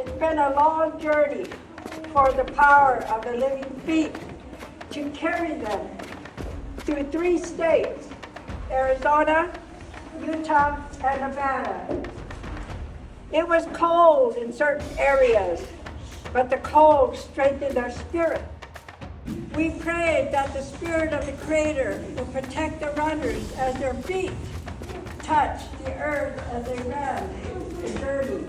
It's been a long journey for the power of the living feet to carry them through 3 states, Arizona, Utah, and Nevada. It was cold in certain areas, but the cold strengthened our spirit. We prayed that the Spirit of the Creator will protect the runners as their feet touch the earth as they ran the journey.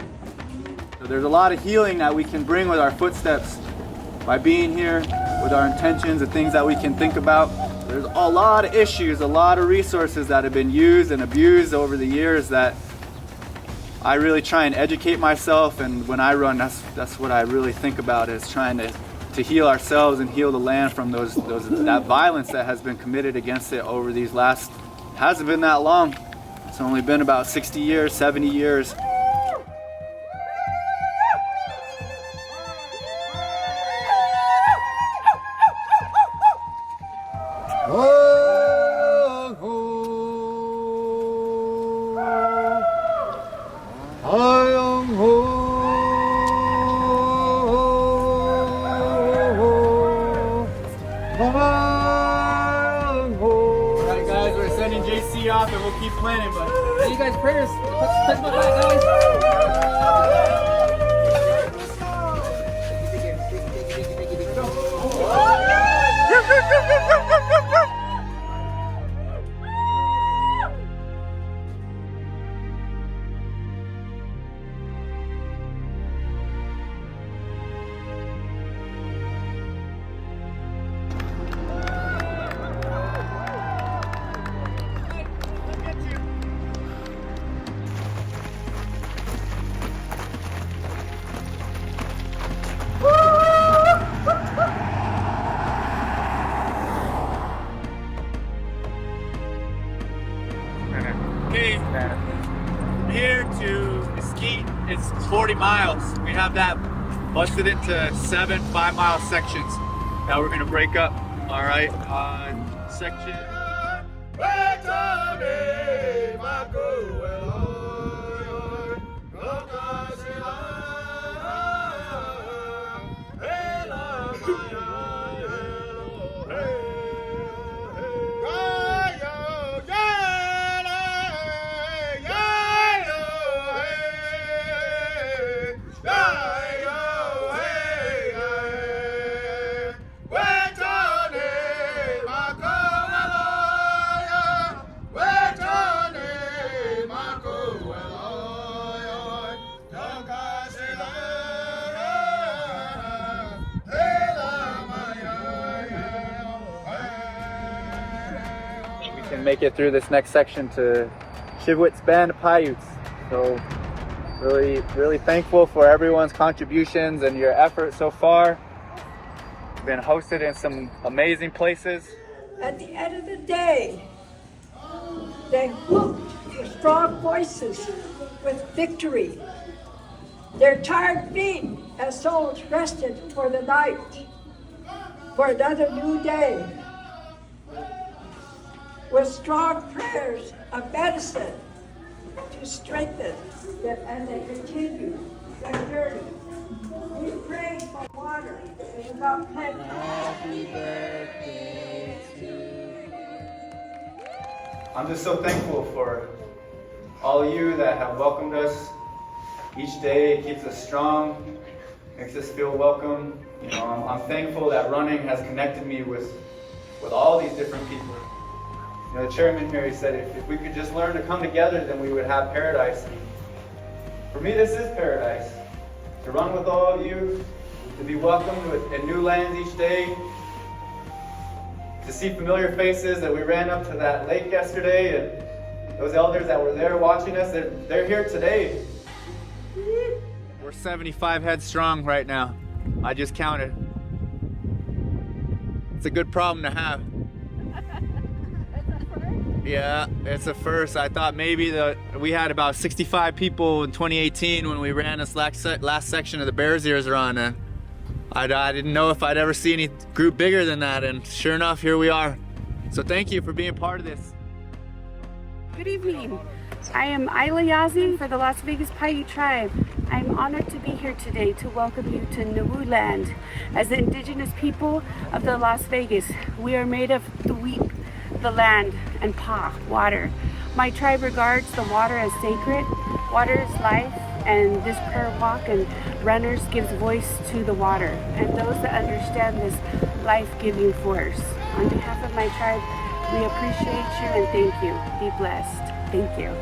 So there's a lot of healing that we can bring with our footsteps by being here with our intentions and things that we can think about. There's a lot of issues, a lot of resources that have been used and abused over the years that I really try and educate myself, and when I run, that's what I really think about, is trying to heal ourselves and heal the land from that violence that has been committed against it over these last, hasn't been that long. It's only been about 60 years, 70 years. Alright guys, we're sending JC off and we'll keep planning, but you guys prayers. Touch my back, guys. okay, from here to Mesquite, it's 40 miles. We have that busted into 7 5-mile sections that we're gonna break up. All right, section. Can make it through this next section to Shivwits band of Paiutes. So really thankful for everyone's contributions and your effort so far. Been hosted in some amazing places. At the end of the day, they whooped with strong voices with victory. Their tired feet as souls rested for the night, for another new day. With strong prayers of medicine to strengthen them as they continue their journey. We pray for water and about plenty. Happy birthday to you. I'm just so thankful for all of you that have welcomed us each day. It keeps us strong, makes us feel welcome. You know, I'm thankful that running has connected me with all these different people. You know, the chairman here, he said if we could just learn to come together, then we would have paradise. And for me, this is paradise. To run with all of you, to be welcomed in new lands each day, to see familiar faces that we ran up to that lake yesterday, and those elders that were there watching us, they're here today. We're 75 heads strong right now. I just counted. It's a good problem to have. Yeah, it's a first. I thought maybe we had about 65 people in 2018 when we ran this last section of the Bears Ears run. And I didn't know if I'd ever see any group bigger than that, and sure enough, here we are. So thank you for being part of this. Good evening. I am Isla Yazi for the Las Vegas Paiute tribe. I'm honored to be here today to welcome you to Nauvoo land. As the indigenous people of the Las Vegas, we are made of the wheat, the land, and pa, water. My tribe regards the water as sacred. Water is life, and this prayer walk and runners gives voice to the water and those that understand this life-giving force. On behalf of my tribe, we appreciate you and thank you. Be blessed. Thank you.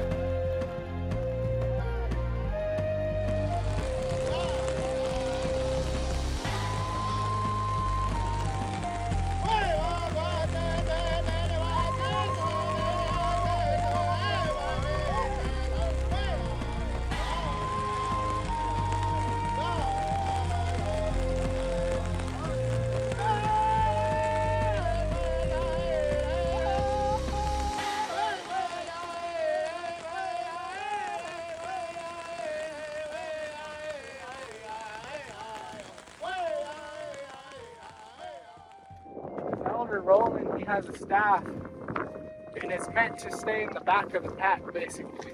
Elder Roland, he has a staff, and it's meant to stay in the back of the pack, basically.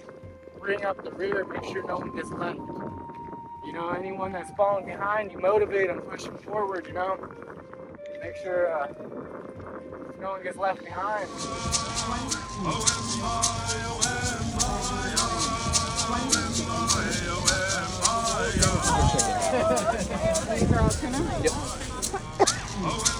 Bring up the rear, make sure no one gets left. You know, anyone that's falling behind, you motivate them, push them forward, you know. Make sure no one gets left behind. Yep.